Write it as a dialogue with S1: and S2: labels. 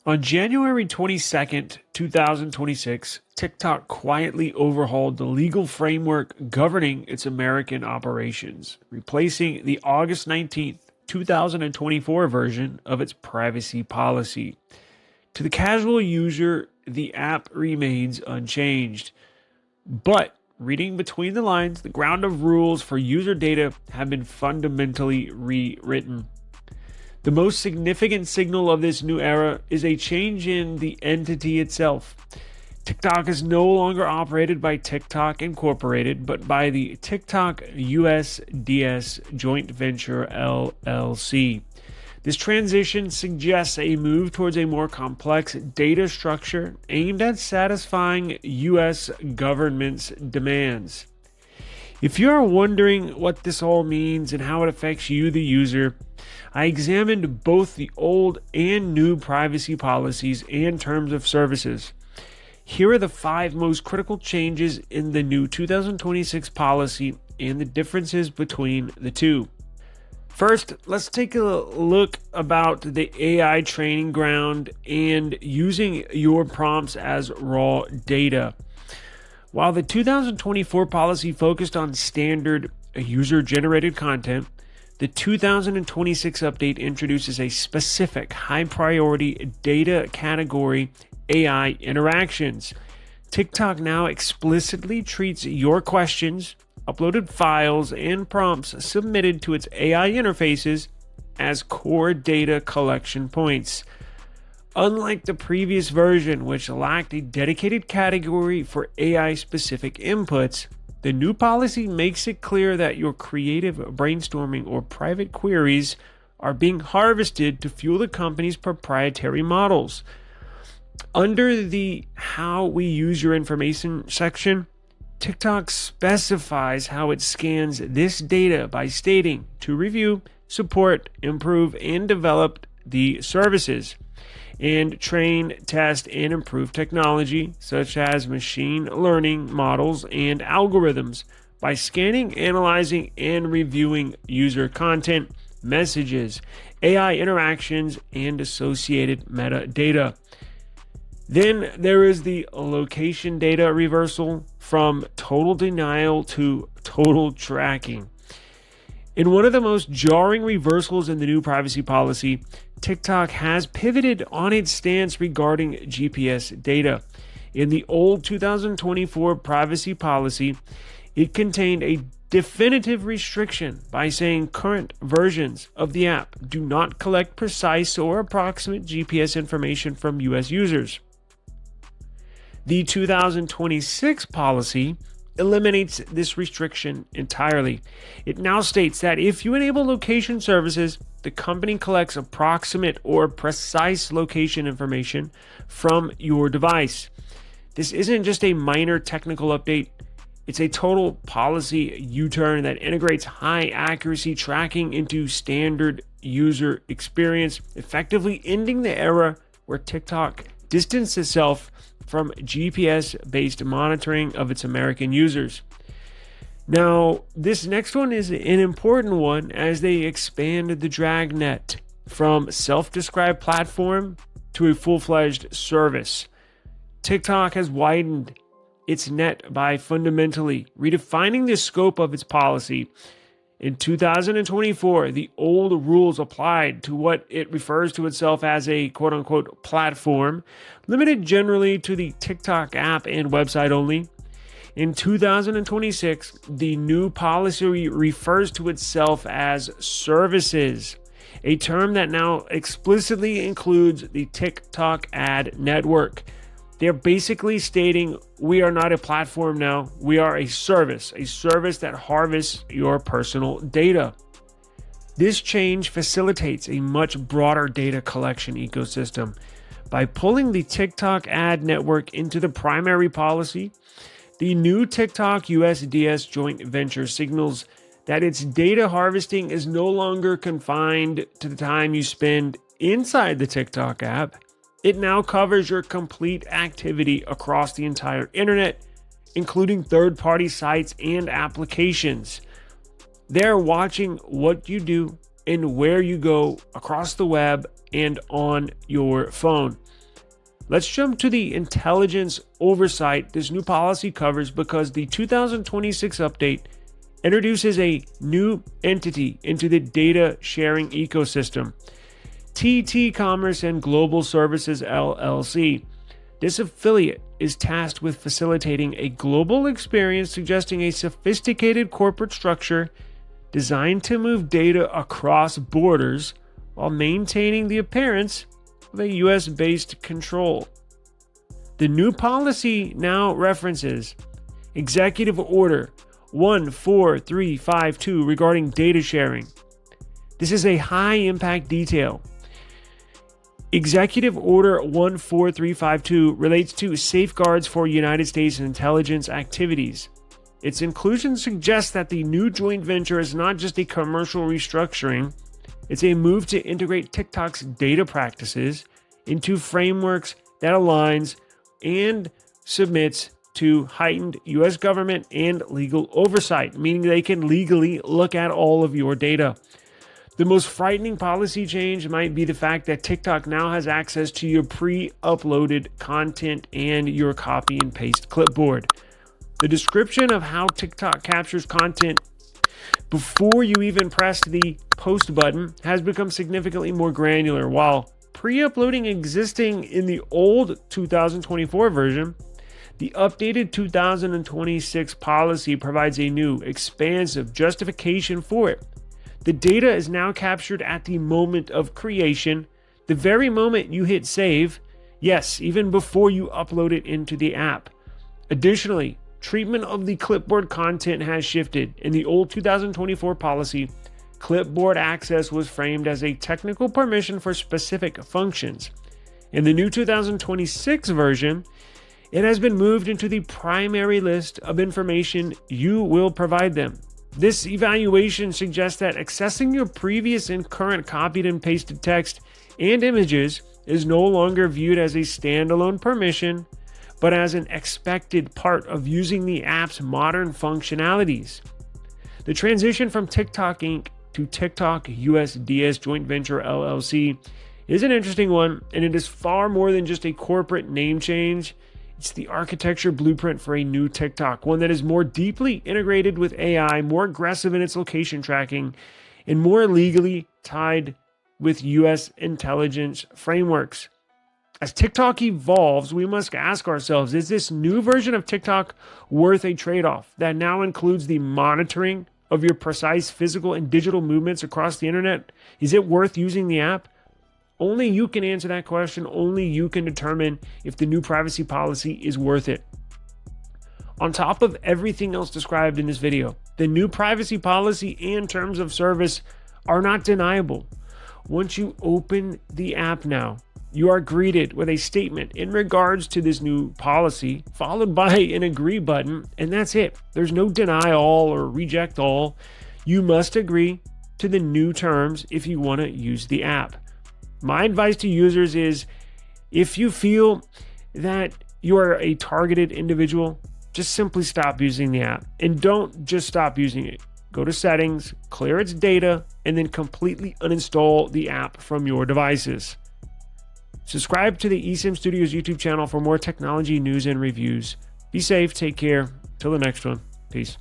S1: On January 22nd, 2026, TikTok quietly overhauled the legal framework governing its American operations, replacing the August 19th, 2024 version of its privacy policy. To the casual user, the app remains unchanged. But reading between the lines, the ground of rules for user data have been fundamentally rewritten. The most significant signal of this new era is a change in the entity itself. TikTok is no longer operated by TikTok Incorporated, but by the TikTok USDS Joint Venture LLC. This transition suggests a move towards a more complex data structure aimed at satisfying U.S. government's demands. If you are wondering what this all means and how it affects you, the user, I examined both the old and new privacy policies and terms of services. Here are the 5 most critical changes in the new 2026 policy and the differences between the two. First, let's take a look about the AI training ground and using your prompts as raw data. While the 2024 policy focused on standard user-generated content, the 2026 update introduces a specific high-priority data category, AI interactions. TikTok now explicitly treats your questions, uploaded files, and prompts submitted to its AI interfaces as core data collection points. Unlike the previous version, which lacked a dedicated category for AI-specific inputs, the new policy makes it clear that your creative brainstorming or private queries are being harvested to fuel the company's proprietary models. Under the How We Use Your Information section, TikTok specifies how it scans this data by stating to review, support, improve, and develop the services, and train, test, and improve technology such as machine learning models and algorithms by scanning, analyzing, and reviewing user content, messages, AI interactions, and associated metadata. Then there is the location data reversal from total denial to total tracking. In one of the most jarring reversals in the new privacy policy, TikTok has pivoted on its stance regarding GPS data. In the old 2024 privacy policy, it contained a definitive restriction by saying current versions of the app do not collect precise or approximate GPS information from US users. The 2026 policy eliminates this restriction entirely. It now states that if you enable location services, the company collects approximate or precise location information from your device. This isn't just a minor technical update, it's a total policy U-turn that integrates high accuracy tracking into standard user experience, effectively ending the era where TikTok distanced itself from GPS-based monitoring of its American users. Now, this next one is an important one as they expand the dragnet from self-described platform to a full-fledged service. TikTok has widened its net by fundamentally redefining the scope of its policy. In 2024, the old rules applied to what it refers to itself as a quote-unquote platform, limited generally to the TikTok app and website only. In 2026, the new policy refers to itself as services, a term that now explicitly includes the TikTok ad network. They're basically stating we are not a platform now, we are a service that harvests your personal data. This change facilitates a much broader data collection ecosystem. By pulling the TikTok ad network into the primary policy, the new TikTok USDS joint venture signals that its data harvesting is no longer confined to the time you spend inside the TikTok app. It now covers your complete activity across the entire internet, including third-party sites and applications. They're watching what you do and where you go across the web and on your phone. Let's jump to the intelligence oversight this new policy covers, because the 2026 update introduces a new entity into the data sharing ecosystem, TT Commerce and Global Services LLC. This affiliate is tasked with facilitating a global experience, suggesting a sophisticated corporate structure designed to move data across borders while maintaining the appearance of a US-based control. The new policy now references Executive Order 14352 regarding data sharing. This is a high-impact detail. Executive Order 14352 relates to safeguards for United States intelligence activities. Its inclusion suggests that the new joint venture is not just a commercial restructuring, it's a move to integrate TikTok's data practices into frameworks that aligns and submits to heightened US government and legal oversight, meaning they can legally look at all of your data. The most frightening policy change might be the fact that TikTok now has access to your pre-uploaded content and your copy and paste clipboard. The description of how TikTok captures content before you even press the post button has become significantly more granular. While pre-uploading existing in the old 2024 version, the updated 2026 policy provides a new, expansive justification for it. The data is now captured at the moment of creation, the very moment you hit save, yes, even before you upload it into the app. Additionally, treatment of the clipboard content has shifted. In the old 2024 policy, clipboard access was framed as a technical permission for specific functions. In the new 2026 version, it has been moved into the primary list of information you will provide them. This evaluation suggests that accessing your previous and current copied and pasted text and images is no longer viewed as a standalone permission, but as an expected part of using the app's modern functionalities. The transition from TikTok Inc. to TikTok USDS Joint Venture LLC is an interesting one, and it is far more than just a corporate name change. It's the architecture blueprint for a new TikTok, one that is more deeply integrated with AI, more aggressive in its location tracking, and more legally tied with US intelligence frameworks. As TikTok evolves, we must ask ourselves, is this new version of TikTok worth a trade-off that now includes the monitoring of your precise physical and digital movements across the internet? Is it worth using the app? Only you can answer that question. Only you can determine if the new privacy policy is worth it. On top of everything else described in this video, the new privacy policy and terms of service are not deniable. Once you open the app now, you are greeted with a statement in regards to this new policy, followed by an agree button, and that's it. There's no deny all or reject all. You must agree to the new terms if you want to use the app. My advice to users is, if you feel that you are a targeted individual, just simply stop using the app. And don't just stop using it. Go to settings, clear its data, and then completely uninstall the app from your devices. Subscribe to the eSIMstudios YouTube channel for more technology news and reviews. Be safe, take care. Till the next one. Peace.